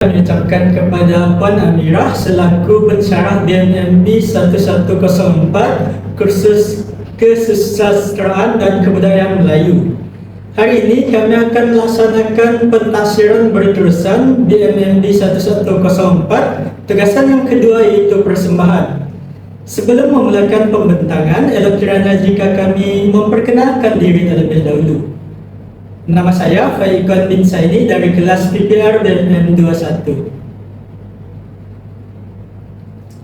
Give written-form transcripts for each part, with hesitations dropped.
Kami ucapkan kepada Puan Amirah selaku pensyarah BMMB 1104 kursus Kesusastraan dan Kebudayaan Melayu. Hari ini kami akan melaksanakan pentafsiran berterusan BMMB 1104, tugasan yang kedua iaitu persembahan. Sebelum memulakan pembentangan, elok kiranya jika kami memperkenalkan diri terlebih dahulu. Nama saya Faikon bin Saini dari kelas PPR BMM 21.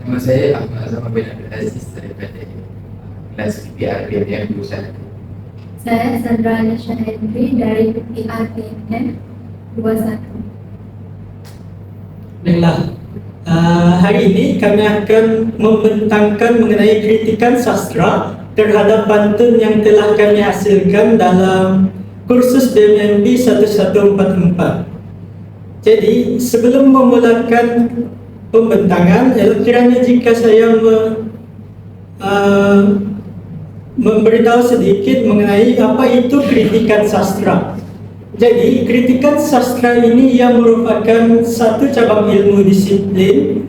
Nama saya Ahmad Zaman bin Abdul Aziz daripada kelas PPR BMM 21. Saya Sandra Anisha Henry dari PPR BMM 21. Baiklah, hari ini kami akan membentangkan mengenai kritikan sastra terhadap pantun yang telah kami hasilkan dalam kursus BMMB 1144. Jadi, sebelum memulakan pembentangan, kiranya jika saya memberitahu sedikit mengenai apa itu kritikan sastra. Jadi, kritikan sastra ini yang merupakan satu cabang ilmu disiplin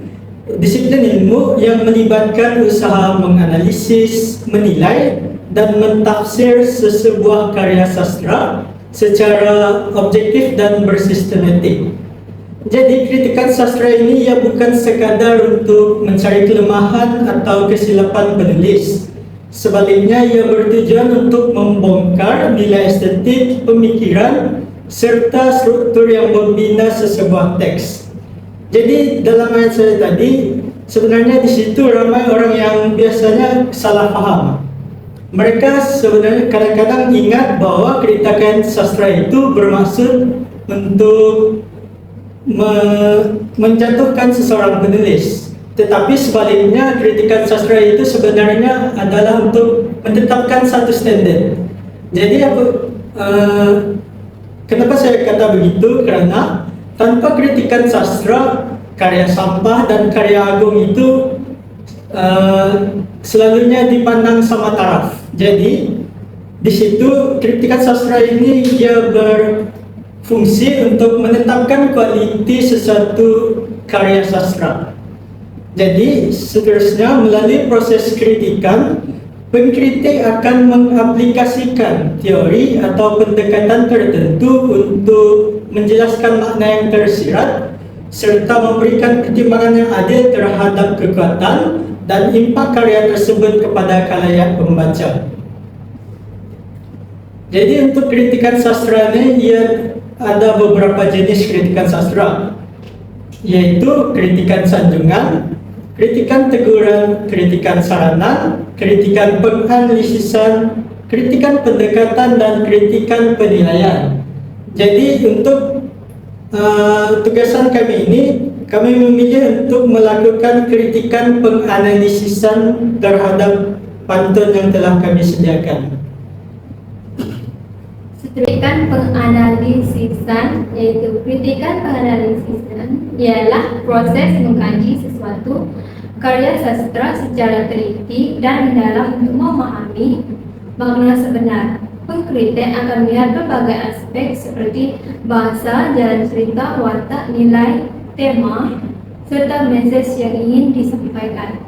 ilmu yang melibatkan usaha menganalisis, menilai dan mentafsir sesebuah karya sastra secara objektif dan bersistematik. Jadi kritikan sastra ini ia bukan sekadar untuk mencari kelemahan atau kesilapan penulis. Sebaliknya ia bertujuan untuk membongkar nilai estetik, pemikiran serta struktur yang membina sesebuah teks. Jadi dalam ayat saya tadi, sebenarnya di situ ramai orang yang biasanya salah faham. Mereka sebenarnya kadang-kadang ingat bahwa kritikan sastra itu bermaksud untuk menjatuhkan seseorang penulis. Tetapi sebaliknya kritikan sastra itu sebenarnya adalah untuk menetapkan satu standar. Jadi kenapa saya kata begitu? Karena tanpa kritikan sastra, karya sampah dan karya agung itu selalunya dipandang sama taraf. Jadi di situ kritikan sastra ini dia berfungsi untuk menetapkan kualiti sesuatu karya sastra. Jadi seterusnya melalui proses kritikan, pengkritik akan mengaplikasikan teori atau pendekatan tertentu untuk menjelaskan makna yang tersirat serta memberikan pertimbangan yang adil terhadap kekuatan dan impak karya tersebut kepada khalayak pembaca. Jadi untuk kritikan sastra ini ia ada beberapa jenis kritikan sastra, yaitu kritikan sanjungan, kritikan teguran, kritikan saranan, kritikan penganalisisan, kritikan pendekatan dan kritikan penilaian. Jadi untuk tugasan kami ini, kami memilih untuk melakukan kritikan penganalisisan terhadap pantun yang telah kami sediakan. Kritikan penganalisisan, yaitu kritikan penganalisisan ialah proses mengkaji sesuatu karya sastra secara teliti dan mendalam untuk memahami makna sebenar. Pengkritik akan melihat berbagai aspek seperti bahasa, jalan cerita, watak, nilai, tema, serta mesej yang ingin disampaikan.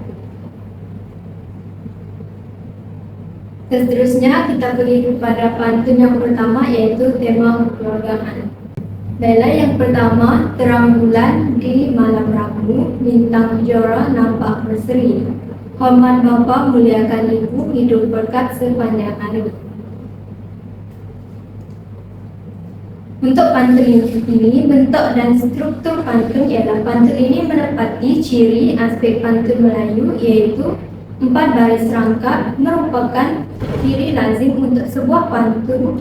Seterusnya kita pergi kepada pantun yang pertama, yaitu tema kekeluargaan. Baiklah, yang pertama, terang bulan di malam Rabu, bintang kejora nampak berseri. Hormat bapa, muliakan ibu, hidup berkat sepanjang hari. Untuk pantun ini, bentuk dan struktur pantun ialah pantun ini menepati ciri aspek pantun Melayu, yaitu 4 baris rangkap merupakan ciri lazim untuk sebuah pantun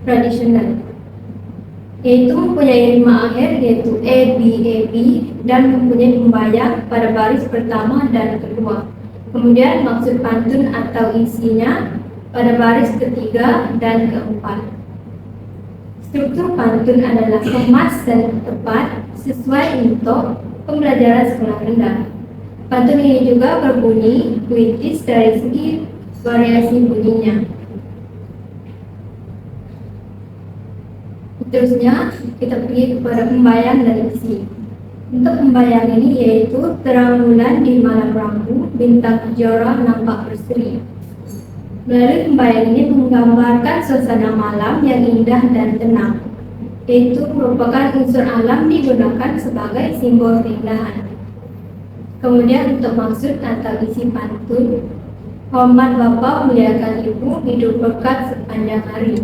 tradisional, yaitu mempunyai rima akhir yaitu A, B, dan mempunyai pembayang pada baris pertama dan kedua. Kemudian maksud pantun atau isinya pada baris ketiga dan keempat. Struktur pantun adalah kemas dan tepat sesuai untuk pembelajaran sekolah rendah. Pantun ini juga berbunyi puitis dari segi variasi bunyinya. Seterusnya kita pergi kepada pembayang dan isi. Untuk pembayang ini yaitu terang bulan di malam rabu, bintang kejora nampak berseri. Melalui pembayang ini menggambarkan suasana malam yang indah dan tenang, yaitu merupakan unsur alam digunakan sebagai simbol keindahan. Kemudian untuk maksud atau isi pantun, hormat Bapa, muliakan Ibu, hidup berkat sepanjang hari,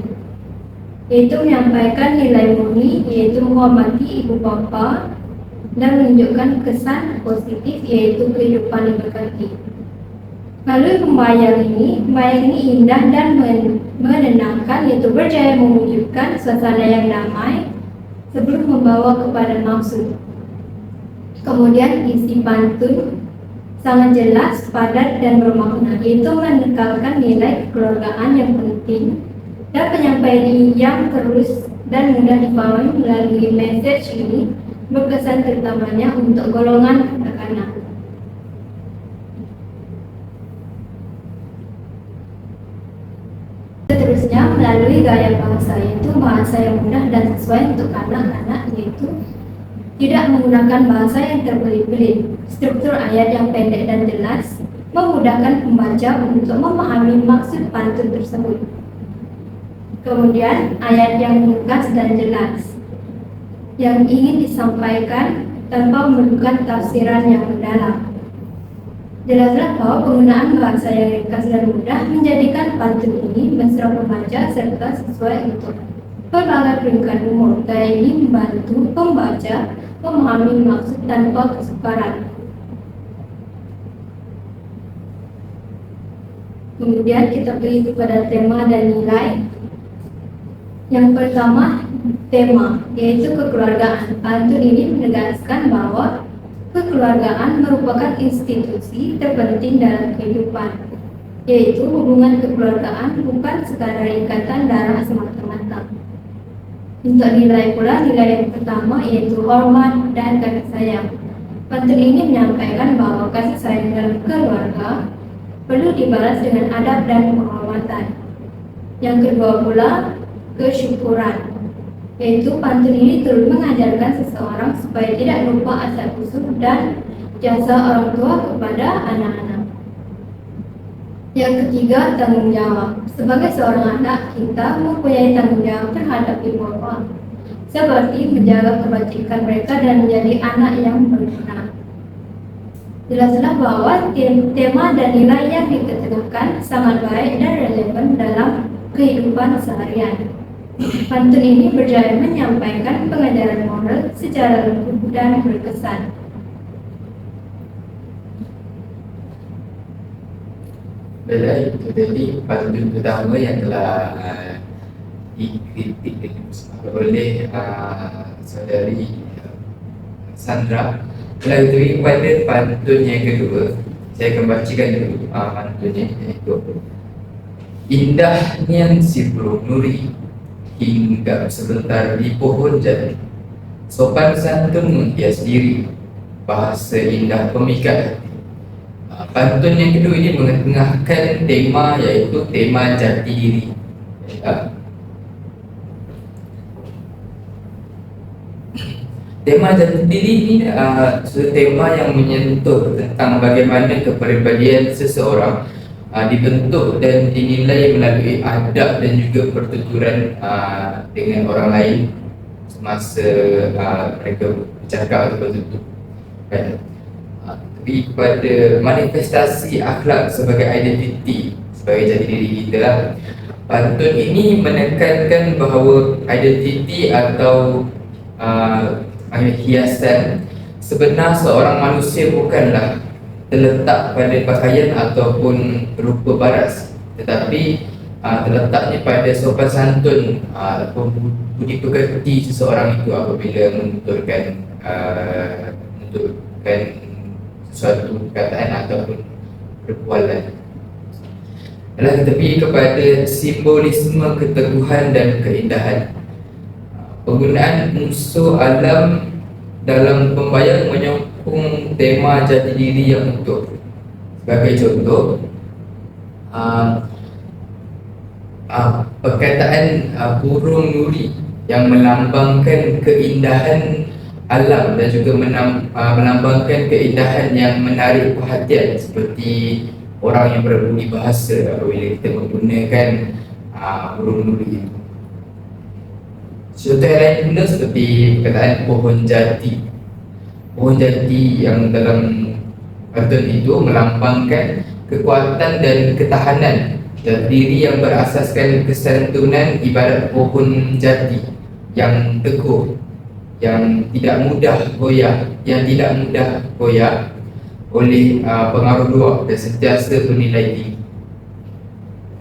yaitu menyampaikan nilai murni, yaitu menghormati ibu bapa dan menunjukkan kesan positif, yaitu kehidupan yang berkati. Lalu pembayang ini indah dan menenangkan, yaitu berjaya mewujudkan suasana yang damai sebelum membawa kepada maksud. Kemudian isi pantun sangat jelas, padat dan bermakna, yaitu menekankan nilai kekeluargaan yang penting dan penyampaian yang terus dan mudah dipahami. Melalui message ini berkesan terutamanya untuk golongan kanak-kanak. Seterusnya melalui gaya bahasa, yaitu bahasa yang mudah dan sesuai untuk kanak-kanak, yaitu tidak menggunakan bahasa yang terbelit-belit. Struktur ayat yang pendek dan jelas memudahkan pembaca untuk memahami maksud pantun tersebut. Kemudian ayat yang ringkas dan jelas yang ingin disampaikan tanpa memerlukan tafsiran yang mendalam. Jelaslah bahwa penggunaan bahasa yang ringkas dan mudah menjadikan pantun ini mesra pembaca serta sesuai untuk berbagai peringkat umur. Gaya ini membantu pembaca memahami maksud tanpa kesukaran. Kemudian kita pergi kepada tema dan nilai. Yang pertama, tema, yaitu kekeluargaan. Pantun ini menegaskan bahwa kekeluargaan merupakan institusi terpenting dalam kehidupan, yaitu hubungan kekeluargaan bukan sekadar ikatan darah semata-mata. Untuk nilai pula, nilai yang pertama yaitu hormat dan kasih sayang. Pantun ini menyampaikan bahwa kasih sayang dalam keluarga perlu dibalas dengan adab dan penghormatan. Yang kedua pula, kesyukuran, yaitu pantun ini turut mengajarkan seseorang supaya tidak lupa asal usul dan jasa orang tua kepada anak-anak. Yang ketiga, tanggung jawab. Sebagai seorang anak, kita mempunyai tanggung jawab terhadap ibu bapa, seperti menjaga kebajikan mereka dan menjadi anak yang berguna. Jelaslah bahwa tema dan nilai yang diketekankan sangat baik dan relevan dalam kehidupan seharian. Pantun ini berjaya menyampaikan pengajaran moral secara lembut dan berkesan. Baiklah, itu tadi pantun pertama yang telah dikritik oleh saudari Sandra. Lalu itu pada pantun yang kedua, saya akan bacakan dulu pantunnya, iaitu indahnya si burung nuri hinggap sebentar di pohon jati, sopan santun menghias diri, bahasa indah pemikat hati. Pantun yang kedua ini mengetengahkan tema, iaitu tema jati diri. Tema jati diri ini satu tema yang menyentuh tentang bagaimana kepribadian seseorang dibentuk dan dinilai melalui adab dan juga pertuturan dengan orang lain semasa mereka bercakap atau bertutur. Tapi kepada manifestasi akhlak sebagai identiti, sebagai jati diri kita lah. Pantun ini menekankan bahawa identiti atau hiasan sebenar seorang manusia bukanlah terletak pada pakaian ataupun rupa baras, tetapi terletaknya pada sopan santun ataupun budi pekerti seseorang itu apabila menuturkan suatu perkataan ataupun perbualan. Tetapi kepada simbolisme keteguhan dan keindahan. Penggunaan unsur alam dalam pembayang menyokong tema jati diri yang utuh. Sebagai contoh, perkataan burung nuri yang melambangkan keindahan alam dan juga melambangkan keindahan yang menarik perhatian, seperti orang yang berbudi bahasa apabila kita menggunakan burung nuri itu. Contoh yang lain pula seperti perkataan pohon jati. Pohon jati yang dalam pantun itu melambangkan kekuatan dan ketahanan, dan diri yang berasaskan kesantunan ibarat pohon jati yang teguh, yang tidak mudah goyah oleh pengaruh luar dan sentiasa bernilai tinggi.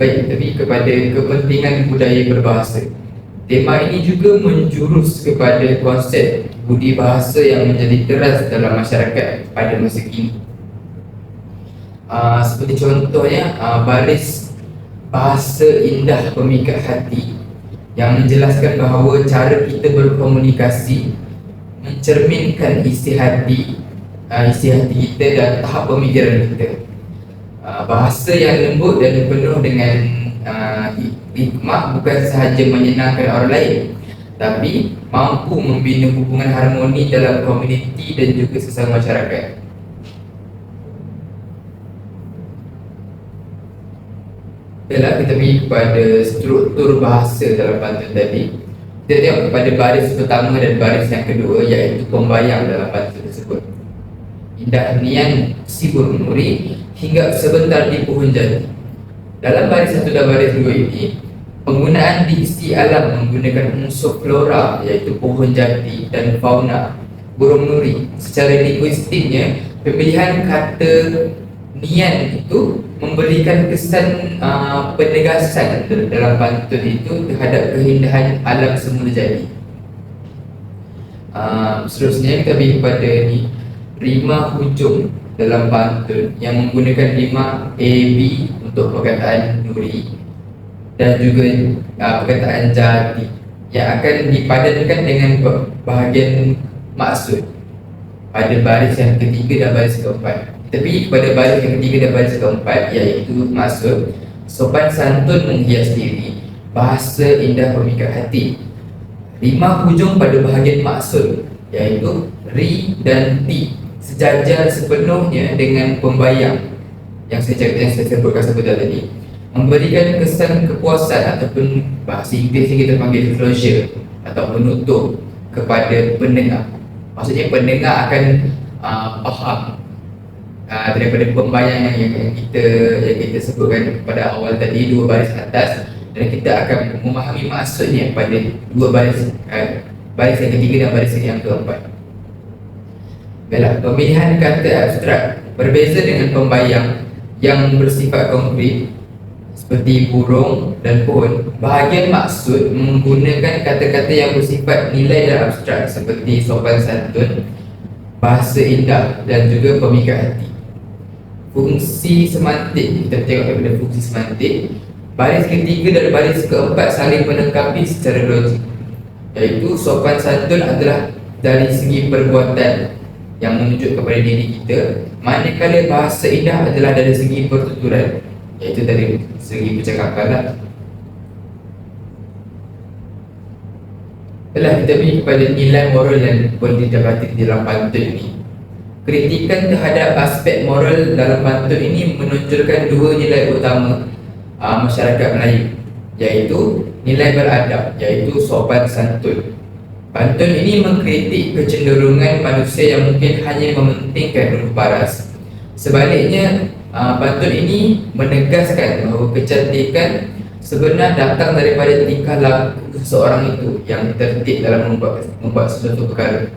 Baik, tapi kepada kepentingan budaya berbahasa, tema ini juga menjurus kepada konsep budi bahasa yang menjadi teras dalam masyarakat pada masa kini. Seperti contohnya baris bahasa indah pemikat hati yang menjelaskan bahawa cara kita berkomunikasi mencerminkan isi hati kita dan tahap pemikiran kita. Bahasa yang lembut dan penuh dengan hikmah bukan sahaja menyenangkan orang lain, tapi mampu membina hubungan harmoni dalam komuniti dan juga sesama masyarakat. Baiklah, kita pergi kepada struktur bahasa dalam pantun tadi. Kita tengok kepada baris pertama dan baris yang kedua, iaitu pembayang dalam pantun tersebut. Indah nian si burung nuri hingga sebentar di pohon jati. Dalam baris satu dan baris dua ini, penggunaan diksi alam menggunakan unsur flora, iaitu pohon jati, dan fauna burung nuri. Secara linguistiknya, pemilihan kata nian itu memberikan kesan penegasan dalam pantun itu terhadap keindahan alam semula jadi. Seterusnya kita pergi kepada ni, rima hujung dalam pantun yang menggunakan rima A-B untuk perkataan nuri dan juga perkataan jati yang akan dipadankan dengan bahagian maksud pada baris yang ketiga dan baris keempat. Tapi pada baris yang ketiga dan baris keempat, iaitu maksud, sopan santun menghias diri, bahasa indah pemikat hati. Rima hujung pada bahagian maksud, iaitu ri dan ti, sejajar sepenuhnya dengan pembayang yang saya sebutkan sebentar tadi, memberikan kesan kepuasan ataupun bahasa Inggeris yang kita panggil closure atau penutup kepada pendengar. Maksudnya pendengar akan faham daripada pembayang yang kita sebutkan pada awal tadi, dua baris atas, dan kita akan memahami maksudnya pada dua baris yang ketiga dan baris yang keempat. Baiklah, pemilihan kata abstrak berbeza dengan pembayang yang bersifat konkret seperti burung dan pohon. Bahagian maksud menggunakan kata-kata yang bersifat nilai dan abstrak seperti sopan santun, bahasa indah, dan juga pemikat hati. Fungsi semantik, kita tengok daripada fungsi semantik, baris ketiga dan baris keempat saling melengkapi secara logik, iaitu sopan santun adalah dari segi perbuatan yang menunjuk kepada diri kita, manakala bahasa indah adalah dari segi pertuturan, iaitu dari segi percakapan lah. Baiklah, kita pergi kepada nilai moral yang boleh didapati di dalam pantun ini. Kritikan terhadap aspek moral dalam pantun ini menonjolkan dua nilai utama masyarakat Melayu, iaitu nilai beradab, iaitu sopan santun. Pantun ini mengkritik kecenderungan manusia yang mungkin hanya mementingkan huruf paras. Sebaliknya, pantun ini menegaskan bahawa kecantikan sebenar datang daripada tingkah laku seseorang itu yang tertib dalam membuat sesuatu perkara.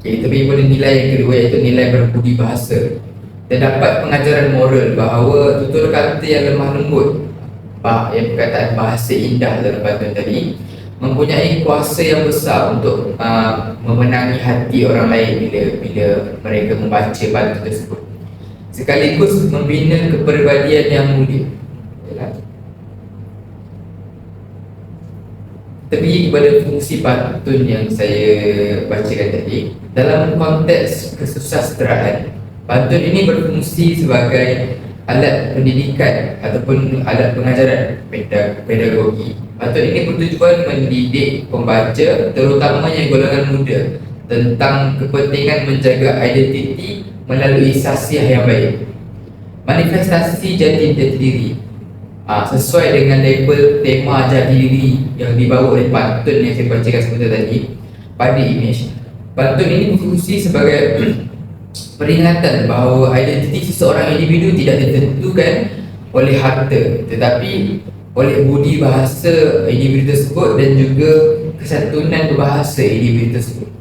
Okay, tapi pada nilai yang kedua, iaitu nilai berbudi bahasa. Terdapat pengajaran moral bahawa tutur kata yang lemah lembut, yang perkataan bahasa indah dalam pantun tadi, mempunyai kuasa yang besar untuk memenangi hati orang lain bila mereka membaca pantun tersebut, sekaligus membina kepribadian yang mulia. Tapi kepada fungsi pantun yang saya bacakan tadi, dalam konteks kesusasteraan, pantun ini berfungsi sebagai alat pendidikan ataupun alat pengajaran pedagogi Pantun ini bertujuan mendidik pembaca, terutamanya golongan muda, tentang kepentingan menjaga identiti melalui sasiah yang baik. Manifestasi jati diri sesuai dengan label tema jati diri yang dibawa oleh pantun yang saya bacakan sebentar tadi pada image. Pantun ini berfungsi sebagai peringatan bahawa identiti seseorang individu tidak ditentukan oleh harta, tetapi oleh budi bahasa individu tersebut dan juga kesantunan berbahasa individu tersebut.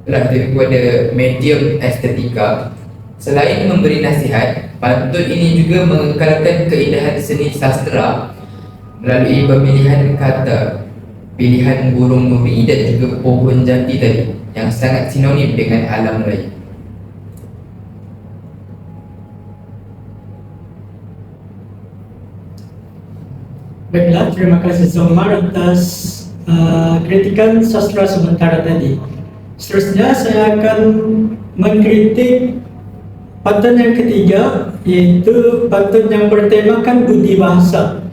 Lebih kepada medium estetika, selain memberi nasihat, pantun ini juga mengekalkan keindahan seni sastra melalui pemilihan kata, pilihan burung nuri dan juga pohon jati tadi yang sangat sinonim dengan alam Melayu. Baiklah, terima kasih Zomar atas kritikan sastra sementara tadi. Seterusnya saya akan mengkritik pantun yang ketiga, yaitu pantun yang bertemakan budi bahasa.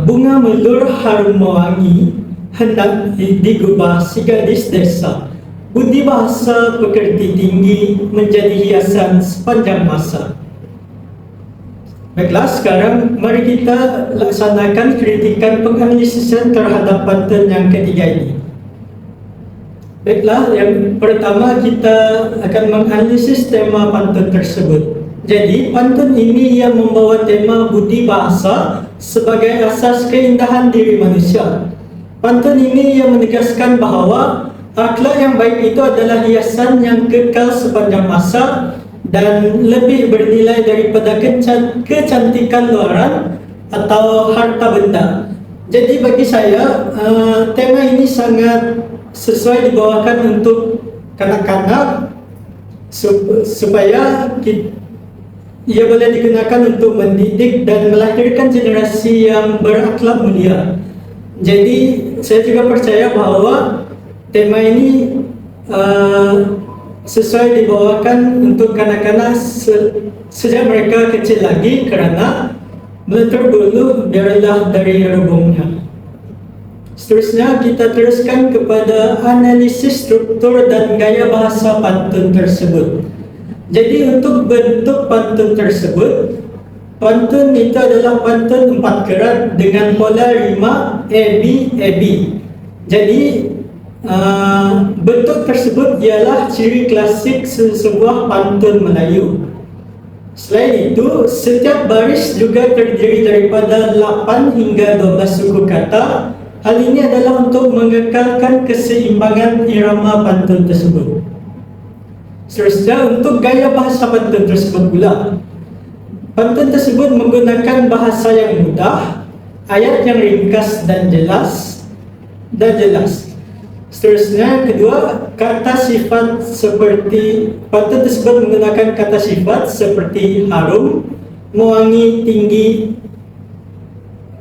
Bunga melur harum mewangi, hendak digubah si gadis desa. Budi bahasa pekerti tinggi, menjadi hiasan sepanjang masa. Baiklah, sekarang mari kita laksanakan kritikan penganalisisan terhadap pantun yang ketiga ini. Baiklah, yang pertama kita akan menganalisis tema pantun tersebut. Jadi, pantun ini yang membawa tema budi bahasa sebagai asas keindahan diri manusia. Pantun ini yang menegaskan bahawa akhlak yang baik itu adalah hiasan yang kekal sepanjang masa dan lebih bernilai daripada kecantikan luaran atau harta benda. Jadi bagi saya, tema ini sangat sesuai dibawakan untuk kanak-kanak supaya ia boleh digunakan untuk mendidik dan melahirkan generasi yang berakhlak mulia. Jadi saya juga percaya bahawa tema ini sesuai dibawakan untuk kanak-kanak sejak mereka kecil lagi, kerana melentur bulu biarlah dari rebungnya. Seterusnya kita teruskan kepada analisis struktur dan gaya bahasa pantun tersebut. Jadi untuk bentuk pantun tersebut, pantun itu adalah pantun 4 kerat dengan pola rima AB. Jadi bentuk tersebut ialah ciri klasik sebuah pantun Melayu. Selain itu, setiap baris juga terdiri daripada 8 hingga 12 suku kata. Hal ini adalah untuk mengekalkan keseimbangan irama pantun tersebut. Seterusnya, untuk gaya bahasa pantun tersebut pula, pantun tersebut menggunakan bahasa yang mudah, ayat yang ringkas dan jelas. Seterusnya, kedua, kata sifat seperti pantun tersebut menggunakan kata sifat seperti harum, mewangi, tinggi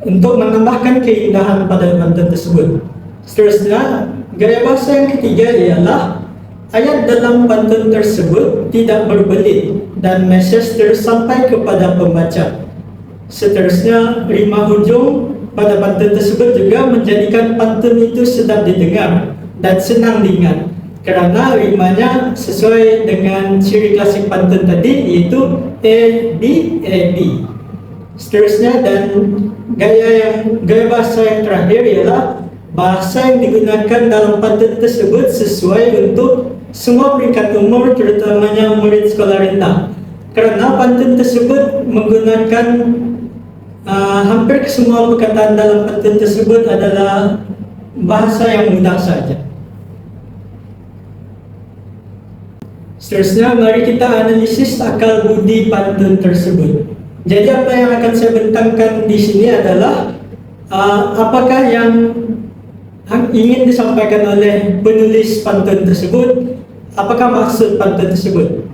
untuk menambahkan keindahan pada pantun tersebut. Seterusnya, gaya bahasa yang ketiga ialah ayat dalam pantun tersebut tidak berbelit dan mesej tersampai kepada pembaca. Seterusnya, rima hujung pada pantun tersebut juga menjadikan pantun itu sedap didengar dan senang diingat, kerana rimanya sesuai dengan ciri klasik pantun tadi, iaitu AB. Seterusnya, dan gaya bahasa yang terakhir ialah bahasa yang digunakan dalam pantun tersebut sesuai untuk semua peringkat umur, terutamanya murid sekolah rendah, kerana pantun tersebut menggunakan hampir semua perkataan dalam pantun tersebut adalah bahasa yang mudah saja. Seterusnya, mari kita analisis akal budi pantun tersebut. Jadi apa yang akan saya bentangkan di sini adalah apakah yang ingin disampaikan oleh penulis pantun tersebut, apakah maksud pantun tersebut.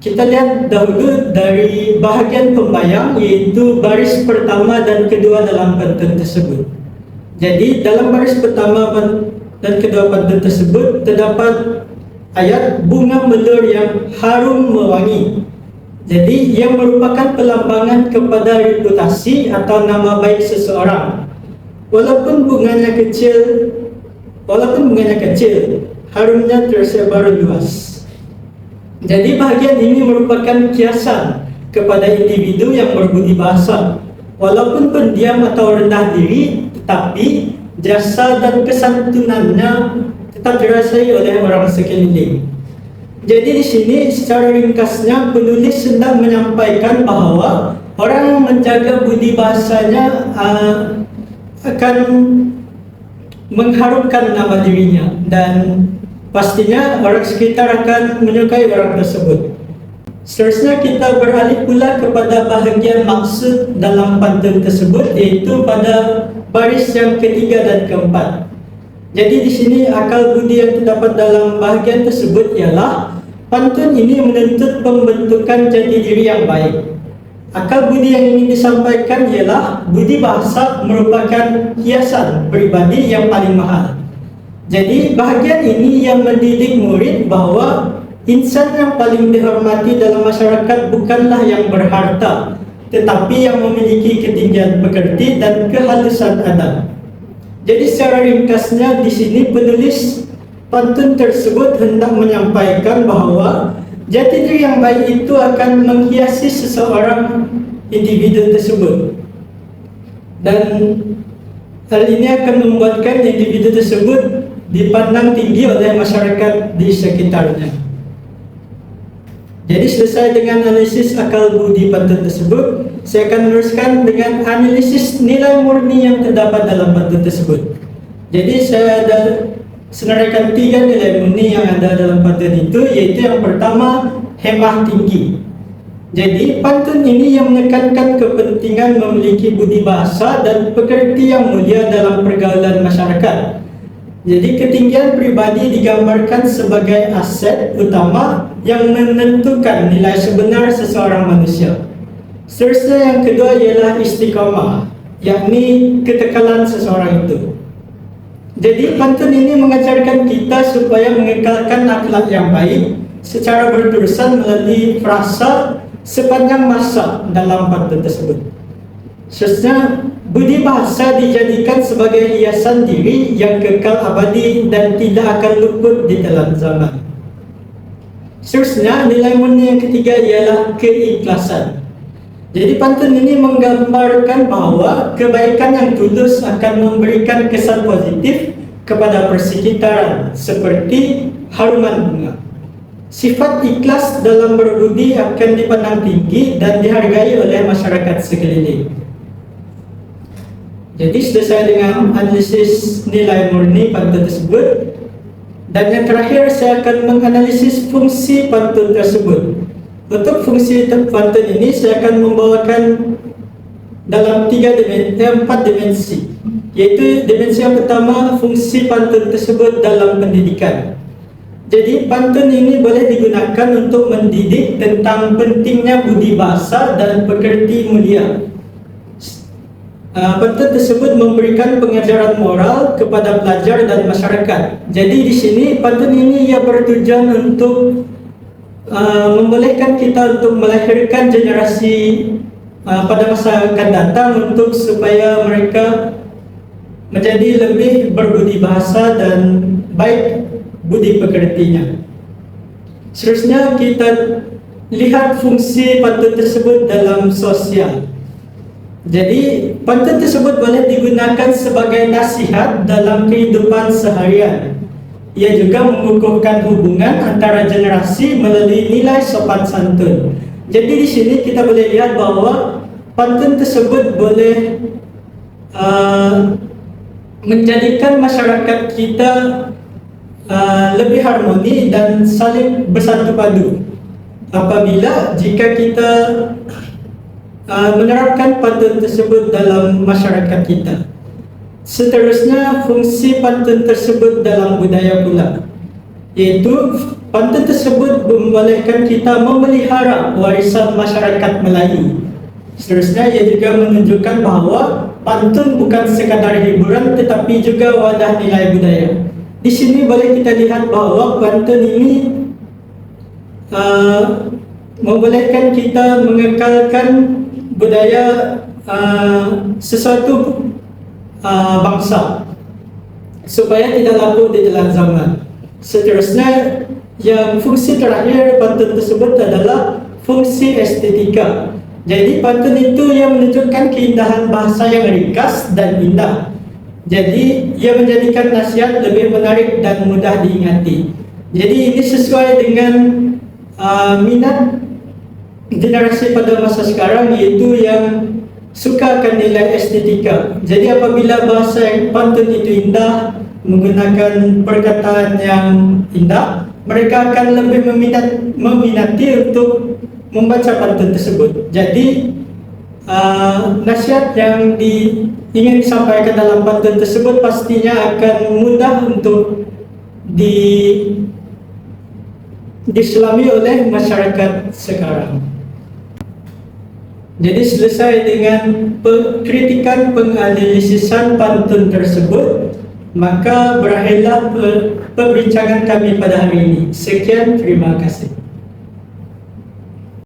Kita lihat dahulu dari bahagian pembayang, iaitu baris pertama dan kedua dalam pantun tersebut. Jadi dalam baris pertama dan kedua pantun tersebut terdapat ayat bunga melur yang harum mewangi. Jadi ia merupakan pelambangan kepada reputasi atau nama baik seseorang. Walaupun bunganya kecil, harumnya tersebar luas. Jadi bahagian ini merupakan kiasan kepada individu yang berbudi bahasa. Walaupun pendiam atau rendah diri, tetapi jasa dan kesantunannya tetap dirasai oleh orang sekeliling. Jadi di sini secara ringkasnya penulis hendak menyampaikan bahawa orang yang menjaga budi bahasanya akan mengharumkan nama dirinya dan pastinya orang sekitar akan menyukai orang tersebut. Seterusnya kita beralih pula kepada bahagian maksud dalam pantun tersebut, iaitu pada baris yang ketiga dan keempat. Jadi di sini akal budi yang terdapat dalam bahagian tersebut ialah pantun ini menuntut pembentukan jati diri yang baik. Akal budi yang ingin disampaikan ialah budi bahasa merupakan hiasan pribadi yang paling mahal. Jadi bahagian ini yang mendidik murid bahawa insan yang paling dihormati dalam masyarakat bukanlah yang berharta, tetapi yang memiliki ketinggian pekerti dan kehalusan adab. Jadi secara ringkasnya di sini penulis pantun tersebut hendak menyampaikan bahawa jati diri yang baik itu akan menghiasi seseorang individu tersebut. Dan hal ini akan membuatkan individu tersebut dipandang tinggi oleh masyarakat di sekitarnya. Jadi selesai dengan analisis akal budi pantun tersebut, saya akan meneruskan dengan analisis nilai murni yang terdapat dalam pantun tersebut. Jadi saya ada senaraikan 3 nilai murni yang ada dalam pantun itu, yaitu yang pertama, hemah tinggi. Jadi pantun ini yang menekankan kepentingan memiliki budi bahasa dan pekerti yang mulia dalam pergaulan masyarakat. Jadi ketinggian pribadi digambarkan sebagai aset utama yang menentukan nilai sebenar seseorang manusia. Seterusnya yang kedua ialah istiqamah, yakni ketekalan seseorang itu. Jadi pantun ini mengajarkan kita supaya mengekalkan akhlak yang baik secara berterusan melalui frasa sepanjang masa dalam pantun tersebut. Seterusnya, budi bahasa dijadikan sebagai hiasan diri yang kekal abadi dan tidak akan luput di dalam zaman. Seterusnya, nilai murni yang ketiga ialah keikhlasan. Jadi pantun ini menggambarkan bahawa kebaikan yang tulus akan memberikan kesan positif kepada persekitaran seperti haruman bunga. Sifat ikhlas dalam berbudi akan dipandang tinggi dan dihargai oleh masyarakat sekeliling. Jadi selesai dengan analisis nilai murni pantun tersebut, dan yang terakhir saya akan menganalisis fungsi pantun tersebut. Untuk fungsi pantun ini saya akan membawakan dalam 4 dimensi, yaitu dimensi yang pertama, fungsi pantun tersebut dalam pendidikan. Jadi pantun ini boleh digunakan untuk mendidik tentang pentingnya budi bahasa dan pekerti mulia. Pantun tersebut memberikan pengajaran moral kepada pelajar dan masyarakat. Jadi di sini pantun ini ia bertujuan untuk membolehkan kita untuk melahirkan generasi pada masa akan datang untuk supaya mereka menjadi lebih berbudi bahasa dan baik budi pekertinya. Seterusnya kita lihat fungsi pantun tersebut dalam sosial. Jadi pantun tersebut boleh digunakan sebagai nasihat dalam kehidupan seharian. Ia juga mengukuhkan hubungan antara generasi melalui nilai sopan santun. Jadi di sini kita boleh lihat bahawa pantun tersebut boleh menjadikan masyarakat kita lebih harmoni dan saling bersatu padu apabila jika kita menerapkan pantun tersebut dalam masyarakat kita. Seterusnya, fungsi pantun tersebut dalam budaya pula, iaitu pantun tersebut membolehkan kita memelihara warisan masyarakat Melayu. Seterusnya, ia juga menunjukkan bahawa pantun bukan sekadar hiburan tetapi juga wadah nilai budaya. Di sini boleh kita lihat bahawa pantun ini membolehkan kita mengekalkan budaya sesuatu bangsa supaya tidak lapuk di dalam zaman. Seterusnya, yang fungsi terakhir pantun tersebut adalah fungsi estetika. Jadi pantun itu yang menunjukkan keindahan bahasa yang ringkas dan indah. Jadi ia menjadikan nasihat lebih menarik dan mudah diingati. Jadi ini sesuai dengan minat generasi pada masa sekarang, iaitu yang suka akan nilai estetika. Jadi apabila bahasa yang pantun itu indah, menggunakan perkataan yang indah, mereka akan lebih meminati untuk membaca pantun tersebut. Jadi nasihat yang ingin disampaikan dalam pantun tersebut pastinya akan mudah untuk diselami oleh masyarakat sekarang. Jadi selesai dengan kritikan penganalisisan pantun tersebut, maka berakhirlah perbincangan kami pada hari ini. Sekian, terima kasih.